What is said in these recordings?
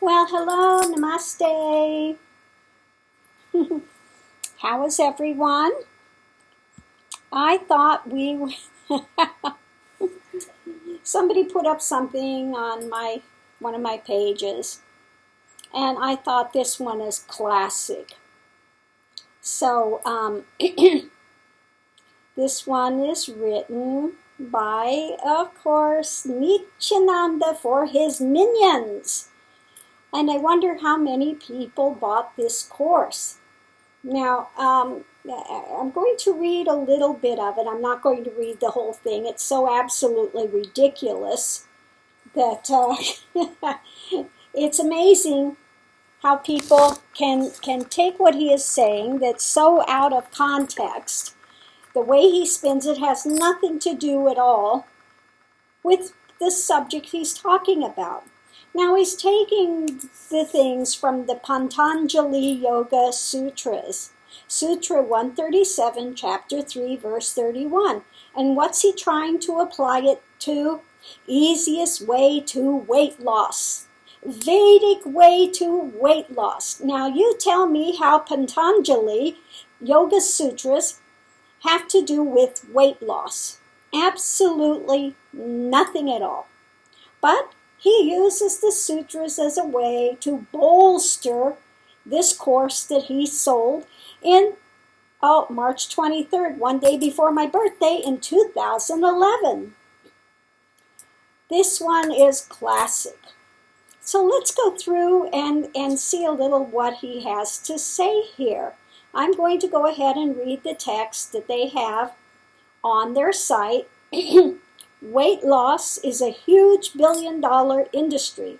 Well, hello, namaste. How is everyone? I thought somebody put up something on one of my pages, and I thought this one is classic. So, this one is written by, of course, Nithyanada for his minions. And I wonder how many people bought this course. Now, I'm going to read a little bit of it. I'm not going to read the whole thing. It's so absolutely ridiculous that it's amazing how people can take what he is saying that's so out of context. The way he spins it has nothing to do at all with the subject he's talking about. Now he's taking the things from the Pantanjali Yoga Sutras, Sutra 137, chapter 3, verse 31. And what's he trying to apply it to? Easiest way to weight loss. Vedic way to weight loss. Now you tell me how Pantanjali Yoga Sutras have to do with weight loss. Absolutely nothing at all. But he uses the sutras as a way to bolster this course that he sold in March 23rd, one day before my birthday in 2011. This one is classic. So let's go through and see a little what he has to say here. I'm going to go ahead and read the text that they have on their site. Weight loss is a huge billion-dollar industry.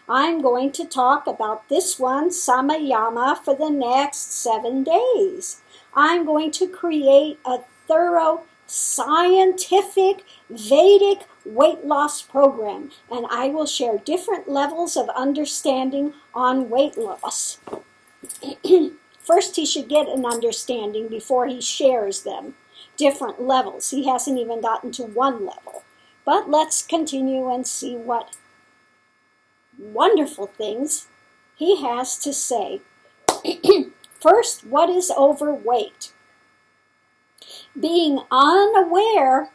I'm going to talk about this one, Samayama, for the next 7 days. I'm going to create a thorough, scientific, Vedic weight loss program, and I will share different levels of understanding on weight loss. First, he should get an understanding before he shares them. Different levels. He hasn't even gotten to one level. But let's continue and see what wonderful things he has to say. First, what is overweight? Being unaware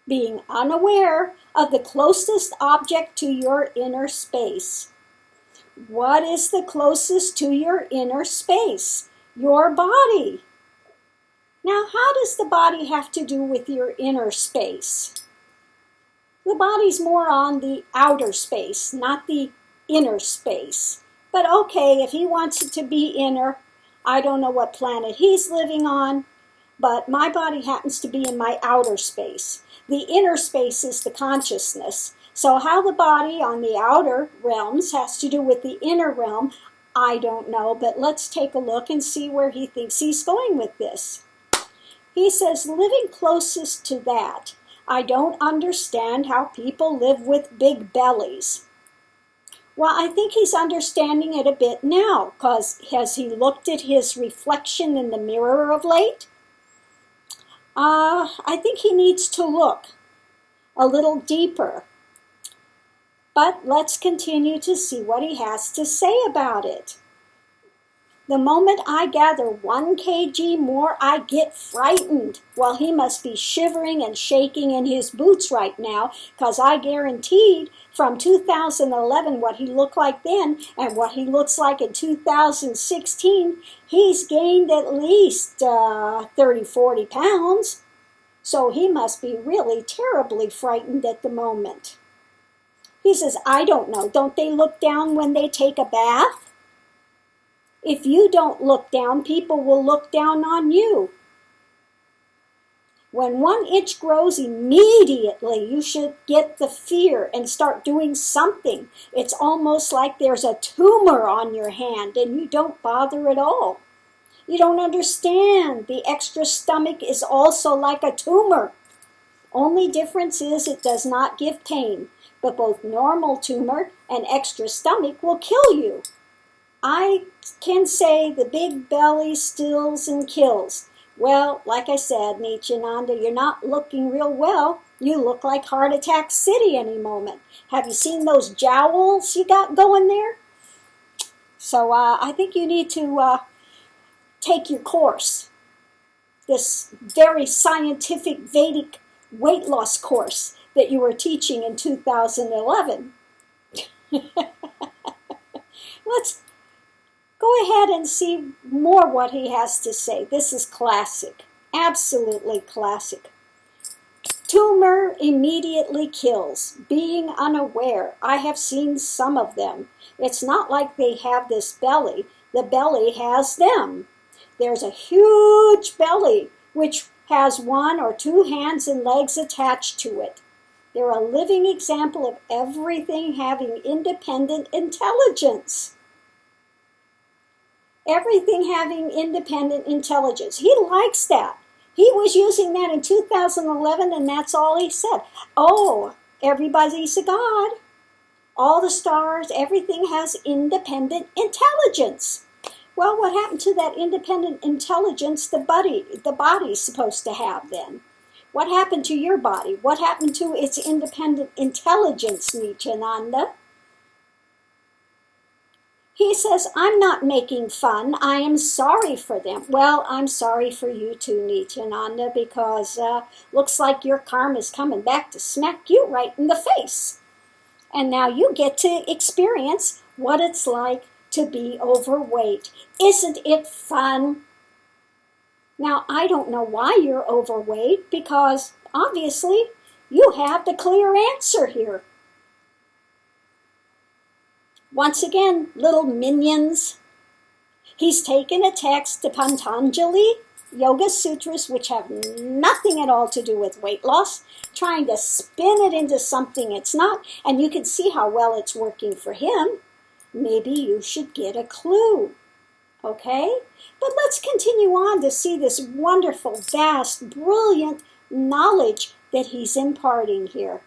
of the closest object to your inner space. What is the closest to your inner space? Your body. Now, how does the body have to do with your inner space? The body's more on the outer space, not the inner space. But okay, if he wants it to be inner, I don't know what planet he's living on, but my body happens to be in my outer space. The inner space is the consciousness. So how the body on the outer realms has to do with the inner realm, I don't know, but let's take a look and see where he thinks he's going with this. He says, living closest to that, I don't understand how people live with big bellies. Well, I think he's understanding it a bit now, because has he looked at his reflection in the mirror of late? I think he needs to look a little deeper. But let's continue to see what he has to say about it. The moment I gather 1 kg more, I get frightened. Well, he must be shivering and shaking in his boots right now, because I guaranteed from 2011 what he looked like then and what he looks like in 2016, he's gained at least 30, 40 pounds. So he must be really terribly frightened at the moment. He says, I don't know. Don't they look down when they take a bath? If you don't look down, people will look down on you. When 1 inch grows, immediately you should get the fear and start doing something. It's almost like there's a tumor on your hand and you don't bother at all. You don't understand. The extra stomach is also like a tumor. Only difference is it does not give pain, but both normal tumor and extra stomach will kill you. I can say the big belly stills and kills. Well, like I said, Nithyananda, you're not looking real well. You look like Heart Attack City any moment. Have you seen those jowls you got going there? So I think you need to take your course, this very scientific Vedic weight loss course that you were teaching in 2011. Let's go ahead and see more what he has to say. This is classic, absolutely classic. Tumor immediately kills, being unaware. I have seen some of them. It's not like they have this belly. The belly has them. There's a huge belly which has 1 or 2 hands and legs attached to it. They're a living example of everything having independent intelligence. Everything having independent intelligence. He likes that. He was using that in 2011, and that's all he said. Oh, everybody's a god. All the stars, everything has independent intelligence. Well, what happened to that independent intelligence the body's supposed to have then? What happened to your body? What happened to its independent intelligence, Nithyananda? He says, I'm not making fun. I am sorry for them. Well, I'm sorry for you too, Nithyananda, because looks like your karma's coming back to smack you right in the face. And now you get to experience what it's like to be overweight. Isn't it fun? Now, I don't know why you're overweight, because obviously you have the clear answer here. Once again, little minions. He's taken a text to Pantanjali Yoga Sutras, which have nothing at all to do with weight loss, trying to spin it into something it's not, and you can see how well it's working for him. Maybe you should get a clue, okay? But let's continue on to see this wonderful, vast, brilliant knowledge that he's imparting here.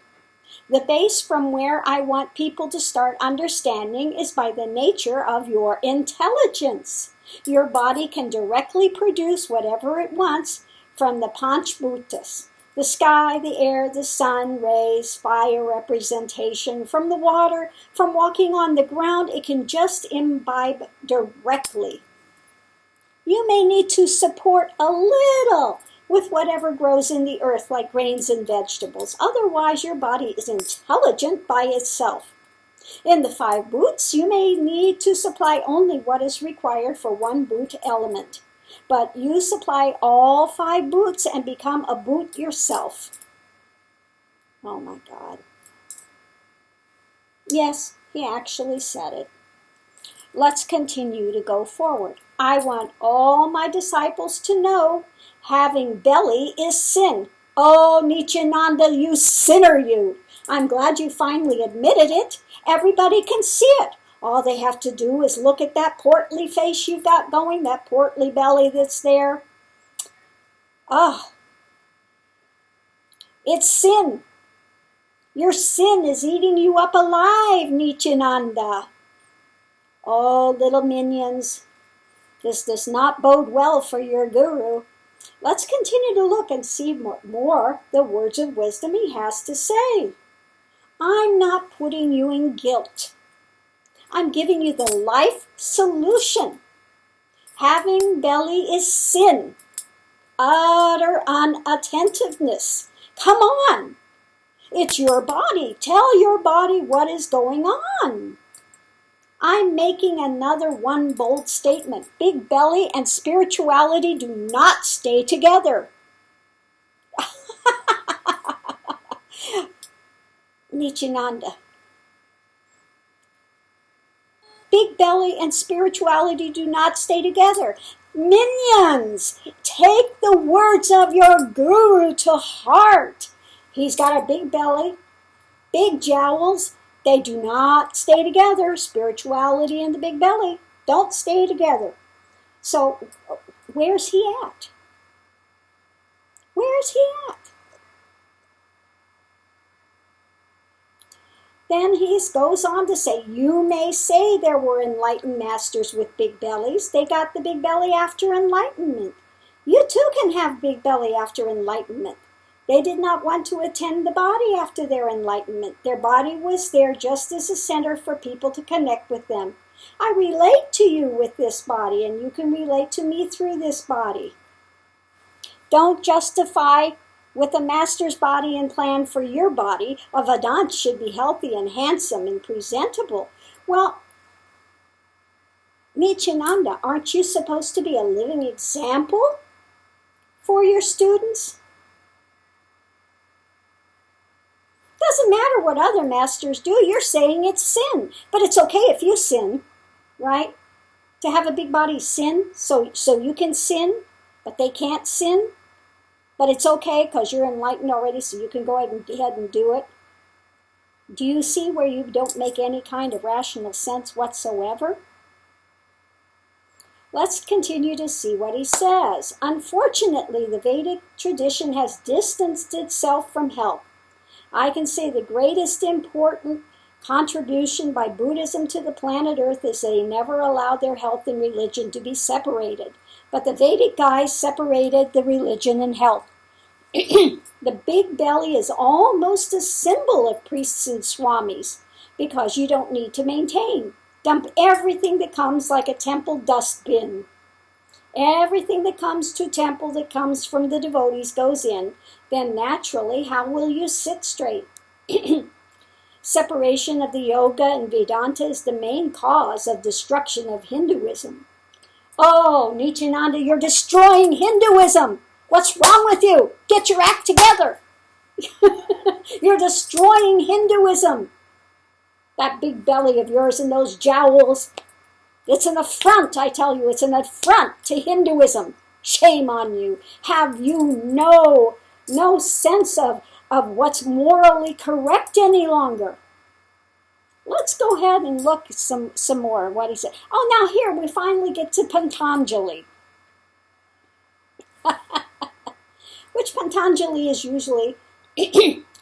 The base from where I want people to start understanding is by the nature of your intelligence. Your body can directly produce whatever it wants from the Panchbhutas, the sky, the air, the sun, rays, fire representation, from the water, from walking on the ground. It can just imbibe directly. You may need to support a little with whatever grows in the earth, like grains and vegetables. Otherwise, your body is intelligent by itself. In the 5 bhuts, you may need to supply only what is required for one bhut element. But you supply all 5 bhuts and become a bhut yourself. Oh my God. Yes, he actually said it. Let's continue to go forward. I want all my disciples to know having belly is sin. Oh, Nithyananda, you sinner, you. I'm glad you finally admitted it. Everybody can see it. All they have to do is look at that portly face you've got going, that portly belly that's there. Ah, it's sin. Your sin is eating you up alive, Nithyananda. Oh, little minions, this does not bode well for your guru. Let's continue to look and see more the words of wisdom he has to say. I'm not putting you in guilt. I'm giving you the life solution. Having belly is sin. Utter unattentiveness. Come on. It's your body. Tell your body what is going on. I'm making another one bold statement. Big belly and spirituality do not stay together. Nithyananda. Big belly and spirituality do not stay together. Minions, take the words of your guru to heart. He's got a big belly, big jowls. They do not stay together. Spirituality and the big belly don't stay together. So where's he at? Where's he at? Then he goes on to say, you may say there were enlightened masters with big bellies. They got the big belly after enlightenment. You too can have big belly after enlightenment. They did not want to attend the body after their enlightenment. Their body was there just as a center for people to connect with them. I relate to you with this body, and you can relate to me through this body. Don't justify with a master's body and plan for your body. A Vedant should be healthy and handsome and presentable. Well, Nithyananda, aren't you supposed to be a living example for your students? Doesn't matter what other masters do. You're saying it's sin. But it's okay if you sin, right? To have a big body sin, so you can sin, but they can't sin. But it's okay because you're enlightened already, so you can go ahead and do it. Do you see where you don't make any kind of rational sense whatsoever? Let's continue to see what he says. Unfortunately, the Vedic tradition has distanced itself from health. I can say the greatest important contribution by Buddhism to the planet Earth is they never allowed their health and religion to be separated. But the Vedic guys separated the religion and health. The big belly is almost a symbol of priests and swamis because you don't need to maintain. Dump everything that comes like a temple dustbin. Everything that comes to temple that comes from the devotees goes in. Then naturally, how will you sit straight? Separation of the yoga and Vedanta is the main cause of destruction of Hinduism. Oh, Nithyananda, you're destroying Hinduism. What's wrong with you? Get your act together. You're destroying Hinduism. That big belly of yours and those jowls. It's an affront, I tell you. It's an affront to Hinduism. Shame on you. Have you no sense of what's morally correct any longer? Let's go ahead and look some more what he said. Oh, now here we finally get to Pantanjali. Which Pantanjali is usually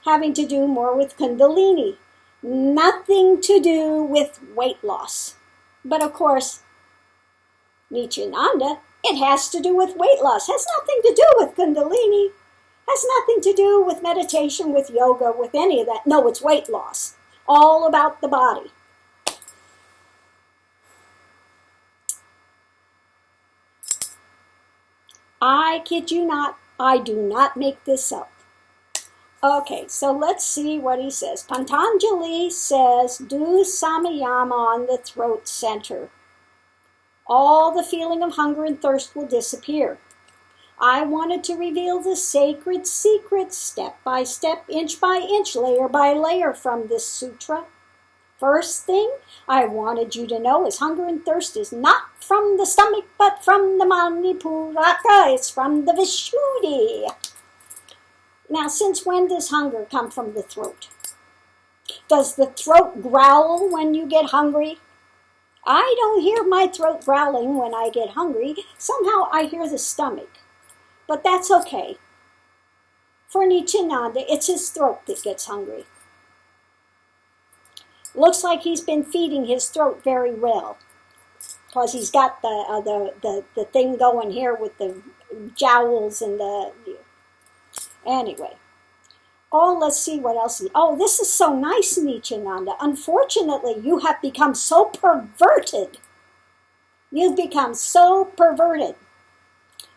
having to do more with Kundalini. Nothing to do with weight loss. But of course, Nithyananda, it has to do with weight loss. Has nothing to do with Kundalini. Has nothing to do with meditation, with yoga, with any of that. No, it's weight loss. All about the body. I kid you not. I do not make this up. Okay, so let's see what he says. Pantanjali says, do Samayama on the throat center. All the feeling of hunger and thirst will disappear. I wanted to reveal the sacred secrets step by step, inch by inch, layer by layer from this sutra. First thing I wanted you to know is hunger and thirst is not from the stomach, but from the Manipuraka. It's from the Vishuddhi. Now, since when does hunger come from the throat? Does the throat growl when you get hungry? I don't hear my throat growling when I get hungry. Somehow I hear the stomach. But that's okay. For Nithyananda, it's his throat that gets hungry. Looks like he's been feeding his throat very well. Because he's got the thing going here with the jowls and the... Anyway. Oh, let's see what else. Oh, this is so nice, Nithyananda. Unfortunately, you have become so perverted. You've become so perverted.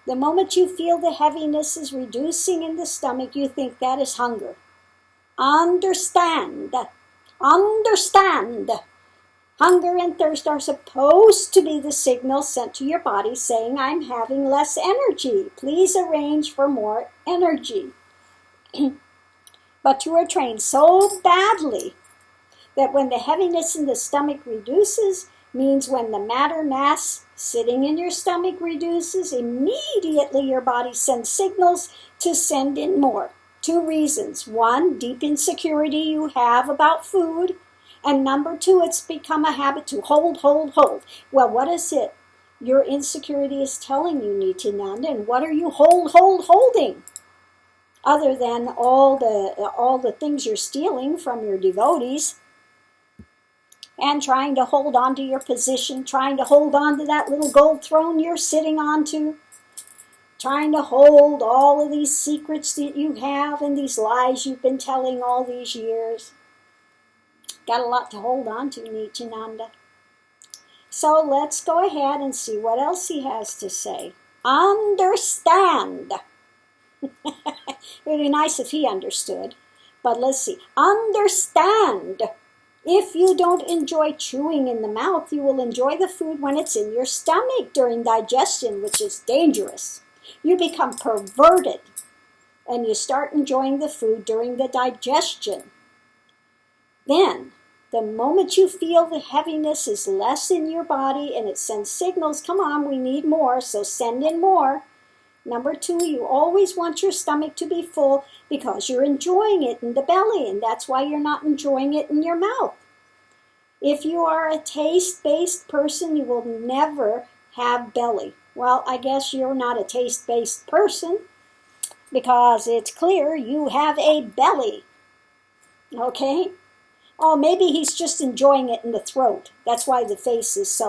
The moment you feel the heaviness is reducing in the stomach, you think that is hunger. Understand. Understand. Hunger and thirst are supposed to be the signal sent to your body saying, I'm having less energy. Please arrange for more energy. But you are trained so badly that when the heaviness in the stomach reduces, means when the matter mass sitting in your stomach reduces, immediately your body sends signals to send in more. 2 reasons. 1, deep insecurity you have about food. And number 2, it's become a habit to hold. Well, what is it your insecurity is telling you, Nithyananda? And what are you holding? Other than all the things you're stealing from your devotees and trying to hold on to your position, trying to hold on to that little gold throne you're sitting on to, trying to hold all of these secrets that you have and these lies you've been telling all these years. Got a lot to hold on to, Nithyananda. So let's go ahead and see what else he has to say. Understand. It would be nice if he understood. But let's see. Understand. If you don't enjoy chewing in the mouth, you will enjoy the food when it's in your stomach during digestion, which is dangerous. You become perverted, and you start enjoying the food during the digestion. Then, the moment you feel the heaviness is less in your body and it sends signals, come on, we need more, so send in more. Number 2, you always want your stomach to be full because you're enjoying it in the belly, and that's why you're not enjoying it in your mouth. If you are a taste-based person, you will never have belly. Well, I guess you're not a taste-based person because it's clear you have a belly. Okay? Oh, maybe he's just enjoying it in the throat. That's why the face is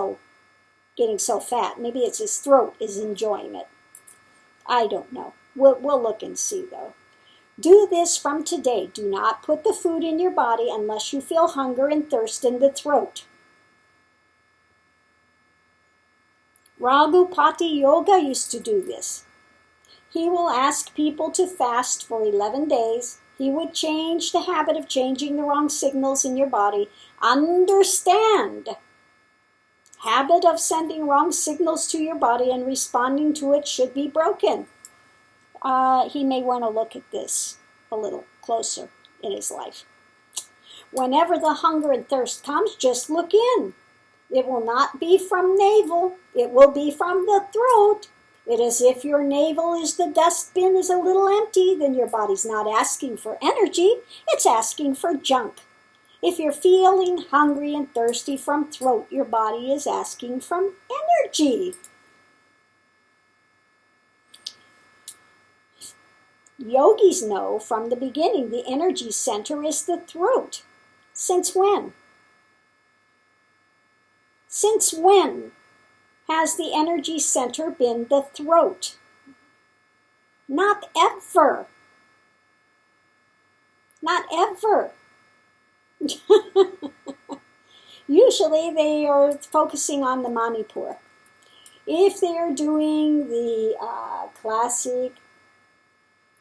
getting so fat. Maybe it's his throat is enjoying it. I don't know. We'll look and see, though. Do this from today. Do not put the food in your body unless you feel hunger and thirst in the throat. Raghupati Yoga used to do this. He will ask people to fast for 11 days. He would change the habit of changing the wrong signals in your body. Understand. Habit of sending wrong signals to your body and responding to it should be broken. He may want to look at this a little closer in his life. Whenever the hunger and thirst comes, just look in. It will not be from navel. It will be from the throat. It is if your navel is the dustbin is a little empty, then your body's not asking for energy, it's asking for junk. If you're feeling hungry and thirsty from throat, your body is asking for energy. Yogis know from the beginning the energy center is the throat. Since when? Since when has the energy center been the throat? Not ever. Not ever. Usually they are focusing on the Manipur. If they are doing the classic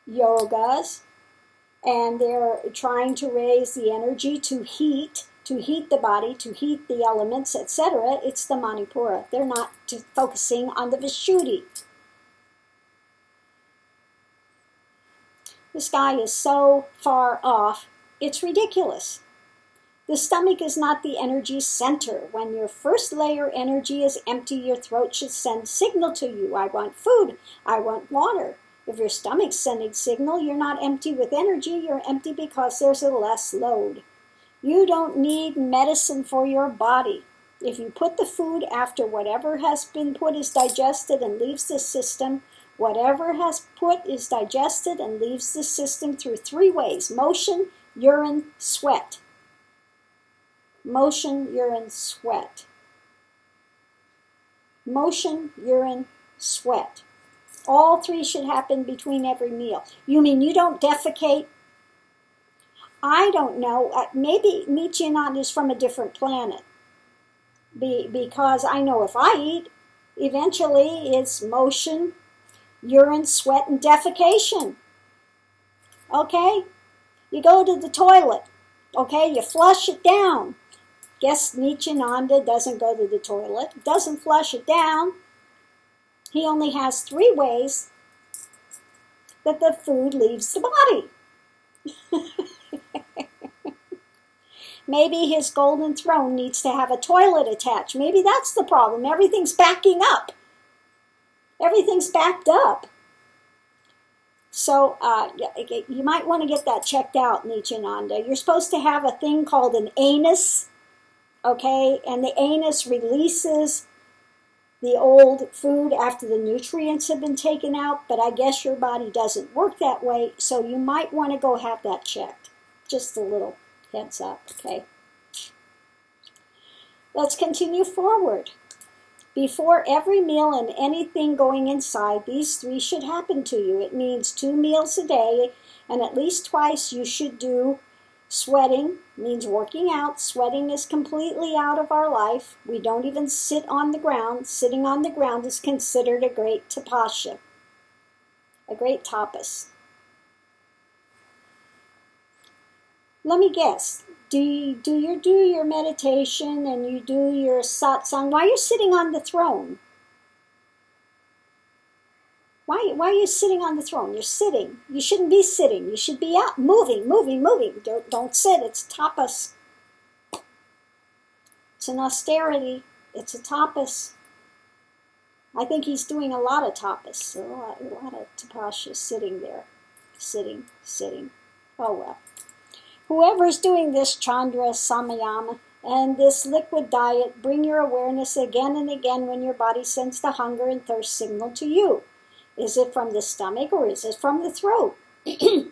yogas and they're trying to raise the energy to heat the body, to heat the elements, etc., it's the Manipura. They're not focusing on the Vishuddhi. This guy is so far off, it's ridiculous. The stomach is not the energy center. When your first layer energy is empty, your throat should send signal to you. I want food. I want water. If your stomach's sending signal, you're not empty with energy. You're empty because there's a less load. You don't need medicine for your body. If you put the food after whatever has been put is digested and leaves the system, whatever has put is digested and leaves the system through 3 ways: motion, urine, sweat. Motion, urine, sweat. Motion, urine, sweat. All 3 should happen between every meal. You mean you don't defecate? I don't know. Maybe Nithyananda is from a different planet. Because I know if I eat, eventually it's motion, urine, sweat, and defecation. Okay? You go to the toilet. Okay? You flush it down. Guess Nithyananda doesn't go to the toilet, doesn't flush it down. He only has 3 ways that the food leaves the body. Maybe his golden throne needs to have a toilet attached. Maybe that's the problem. Everything's backing up. Everything's backed up. So you might want to get that checked out, Nithyananda. You're supposed to have a thing called an anus, okay? And the anus releases the old food after the nutrients have been taken out, but I guess your body doesn't work that way, so you might want to go have that checked. Just a little heads up, okay? Let's continue forward. Before every meal and anything going inside, these 3 should happen to you. It means 2 meals a day, and at least twice you should do sweating. Means working out. Sweating is completely out of our life. We don't even sit on the ground. Sitting on the ground is considered a great tapasya, a great tapas. Let me guess. Do you do your meditation and you do your satsang? Why are you sitting on the throne? Why are you sitting on the throne? You're sitting. You shouldn't be sitting. You should be out, moving. Don't sit. It's tapas. It's an austerity. It's a tapas. I think he's doing a lot of tapas. A lot of tapasya sitting there. Sitting. Oh well. Whoever's doing this Chandra, Samayama, and this liquid diet, bring your awareness again and again when your body sends the hunger and thirst signal to you. Is it from the stomach or is it from the throat? If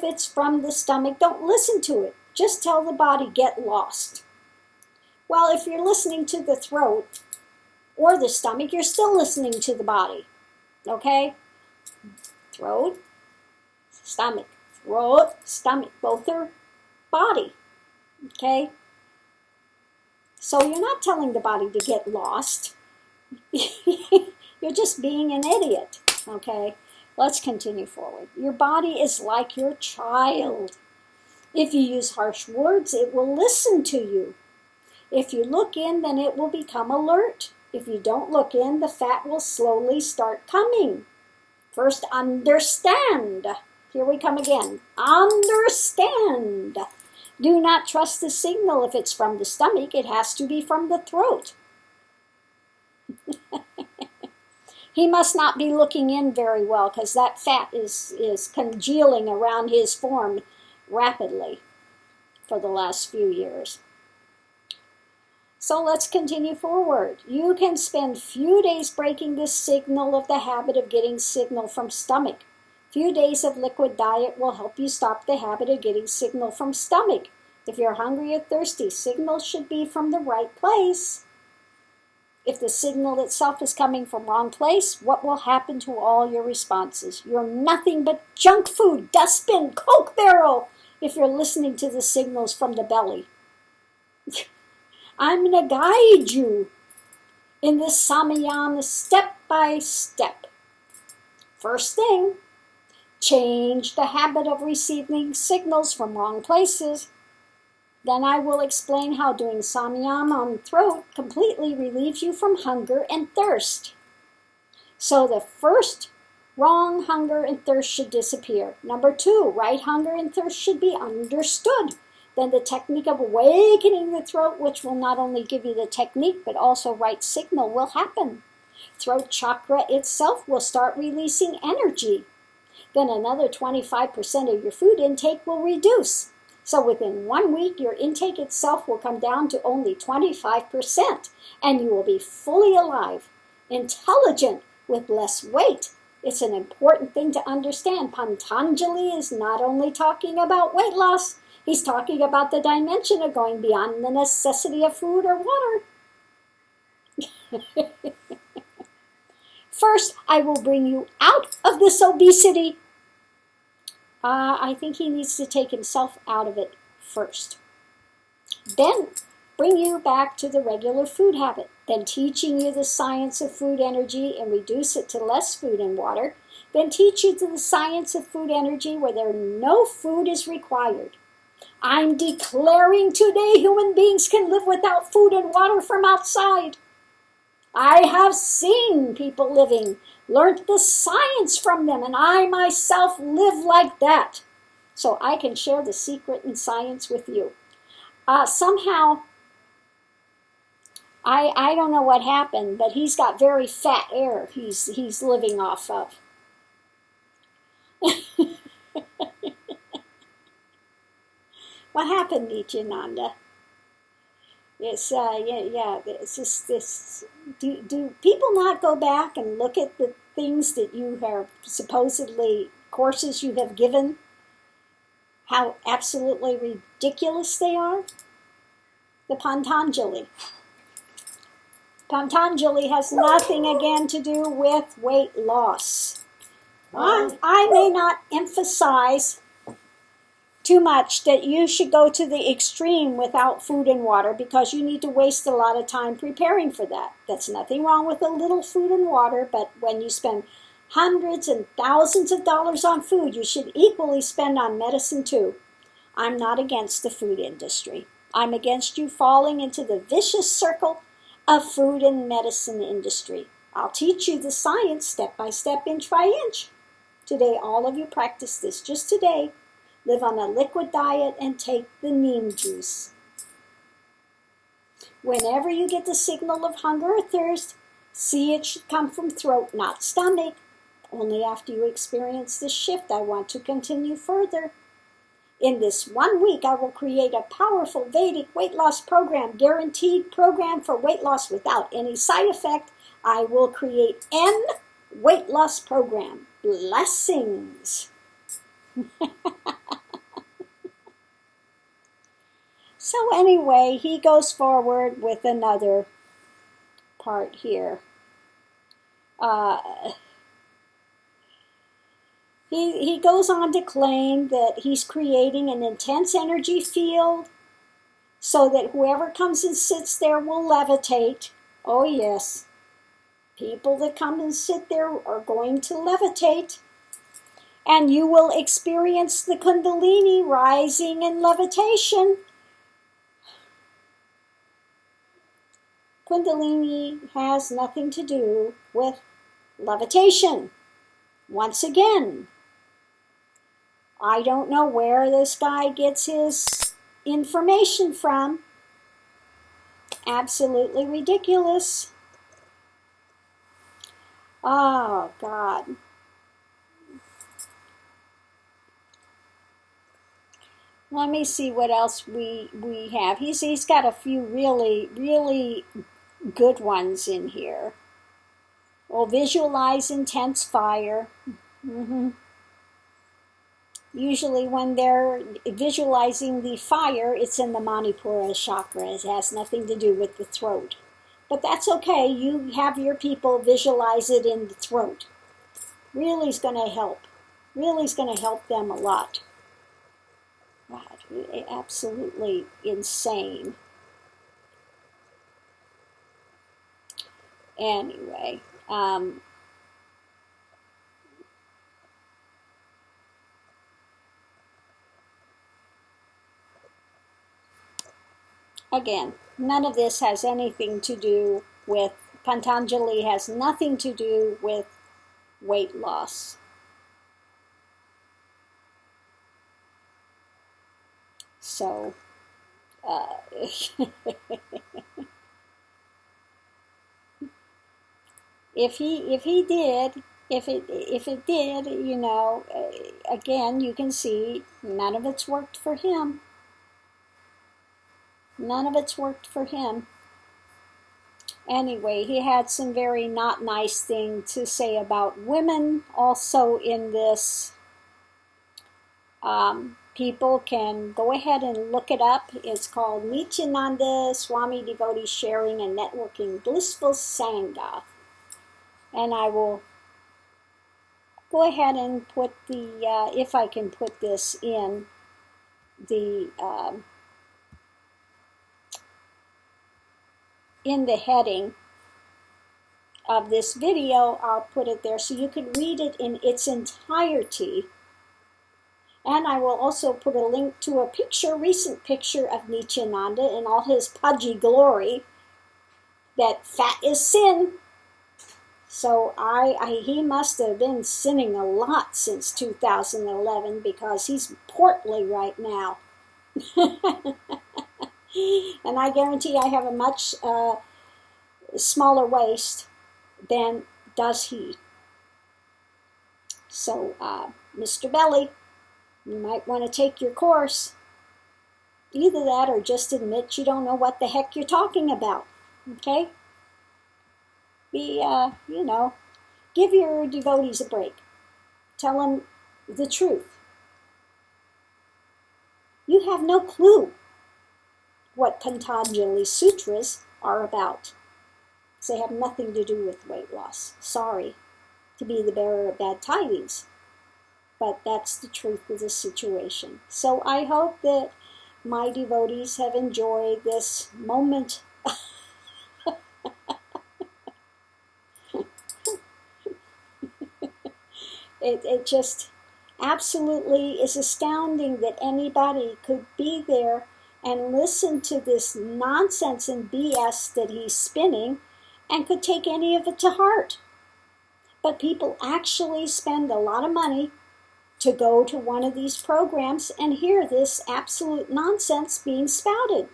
it's from the stomach, don't listen to it. Just tell the body, get lost. Well, if you're listening to the throat or the stomach, you're still listening to the body. Okay? Throat, stomach. Throat, stomach, both are body, okay? So you're not telling the body to get lost. You're just being an idiot, okay? Let's continue forward. Your body is like your child. If you use harsh words, it will listen to you. If you look in, then it will become alert. If you don't look in, the fat will slowly start coming. First, understand. Here we come again. Understand. Do not trust the signal if it's from the stomach. It has to be from the throat. He must not be looking in very well because that fat is congealing around his form rapidly for the last few years. So let's continue forward. You can spend few days breaking this signal of the habit of getting signal from stomach. Few days of liquid diet will help you stop the habit of getting signal from stomach. If you're hungry or thirsty, signal should be from the right place. If the signal itself is coming from wrong place, what will happen to all your responses? You're nothing but junk food, dustbin, Coke barrel, if you're listening to the signals from the belly. I'm going to guide you in this Samayama step by step. First thing, change the habit of receiving signals from wrong places. Then I will explain how doing Samayama on the throat completely relieves you from hunger and thirst. So the first, wrong hunger and thirst should disappear. Number 2, right hunger and thirst should be understood. Then the technique of awakening the throat, which will not only give you the technique, but also right signal, will happen. Throat chakra itself will start releasing energy. Then another 25% of your food intake will reduce. So within 1 week, your intake itself will come down to only 25%, and you will be fully alive, intelligent, with less weight. It's an important thing to understand. Pantanjali is not only talking about weight loss, he's talking about the dimension of going beyond the necessity of food or water. First, I will bring you out of this obesity. I think he needs to take himself out of it first. Then bring you back to the regular food habit. Then teaching you the science of food energy and reduce it to less food and water. Then teach you the science of food energy where no food is required. I'm declaring today human beings can live without food and water from outside. I have seen people living, learned the science from them, and I myself live like that. So I can share the secret and science with you. Somehow, I don't know what happened, but he's got very fat air he's living off of. What happened, Nithyananda? It's it's just this. Do people not go back and look at the things that you have supposedly courses you have given? How absolutely ridiculous they are. The Pantanjali. Pantanjali has nothing again to do with weight loss. I may not emphasize too much that you should go to the extreme without food and water, because you need to waste a lot of time preparing for that. That's nothing wrong with a little food and water, but when you spend hundreds and thousands of dollars on food, you should equally spend on medicine too. I'm not against the food industry. I'm against you falling into the vicious circle of food and medicine industry. I'll teach you the science step by step, inch by inch. Today, all of you practice this just today. Live on a liquid diet and take the neem juice. Whenever you get the signal of hunger or thirst, see it should come from throat, not stomach. Only after you experience this shift, I want to continue further. In this 1 week, I will create a powerful Vedic weight loss program, guaranteed program for weight loss without any side effect. I will create N weight loss program. Blessings. So anyway, he goes forward with another part here. He goes on to claim that he's creating an intense energy field so that whoever comes and sits there will levitate. Oh yes, people that come and sit there are going to levitate. And you will experience the Kundalini rising in levitation. Kundalini has nothing to do with levitation. Once again, I don't know where this guy gets his information from. Absolutely ridiculous. Oh, God. Let me see what else we have. He's got a few really, really good ones in here. Well, visualize intense fire. Usually when they're visualizing the fire, it's in the Manipura chakra. It has nothing to do with the throat. But that's okay. You have your people visualize it in the throat. Really is going to help. Really is going to help them a lot. God, absolutely insane. Anyway, again, none of this has anything to do with, Pantanjali has nothing to do with weight loss. So, if it did, you know, again, you can see none of it's worked for him. None of it's worked for him. Anyway, he had some very not nice thing to say about women also in this. People can go ahead and look it up. It's called Nithyanada Swami Devotee Sharing and Networking Blissful Sangha. And I will go ahead and put the, if I can put this in the heading of this video, I'll put it there so you can read it in its entirety. And I will also put a link to a picture, recent picture of Nithyananda in all his pudgy glory, that fat is sin. So he must have been sinning a lot since 2011 because he's portly right now. And I guarantee I have a much smaller waist than does he. So, Mr. Belly, you might want to take your course. Either that or just admit you don't know what the heck you're talking about. Okay? Be, give your devotees a break. Tell them the truth. You have no clue what Pantanjali Sutras are about. They have nothing to do with weight loss. Sorry to be the bearer of bad tidings, but that's the truth of the situation. So I hope that my devotees have enjoyed this moment. It just absolutely is astounding that anybody could be there and listen to this nonsense and BS that he's spinning and could take any of it to heart. But people actually spend a lot of money to go to one of these programs and hear this absolute nonsense being spouted.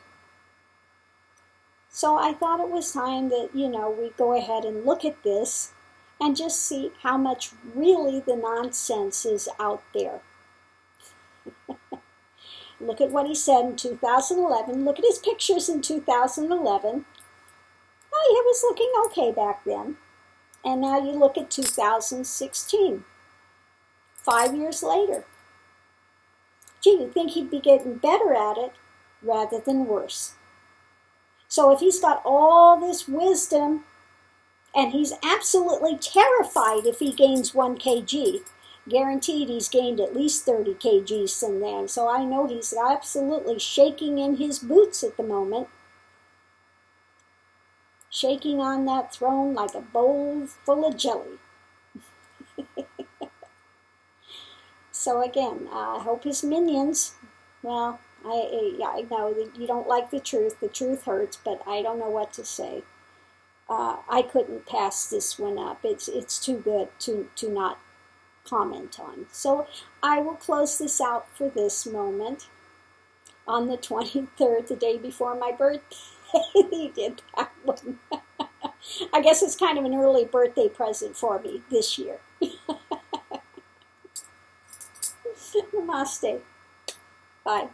So I thought it was time that, we go ahead and look at this and just see how much really the nonsense is out there. Look at what he said in 2011. Look at his pictures in 2011. Oh, he was looking okay back then. And now you look at 2016, 5 years later. Gee, you'd think he'd be getting better at it rather than worse. So if he's got all this wisdom, and he's absolutely terrified if he gains 1 kg, guaranteed he's gained at least 30 kgs since then. So I know he's absolutely shaking in his boots at the moment. Shaking on that throne like a bowl full of jelly. So again, I hope his minions, well, I know that you don't like the truth hurts, but I don't know what to say. I couldn't pass this one up. It's too good to not comment on. So I will close this out for this moment. On the 23rd, the day before my birthday, he did that one. I guess it's kind of an early birthday present for me this year. Namaste. Bye.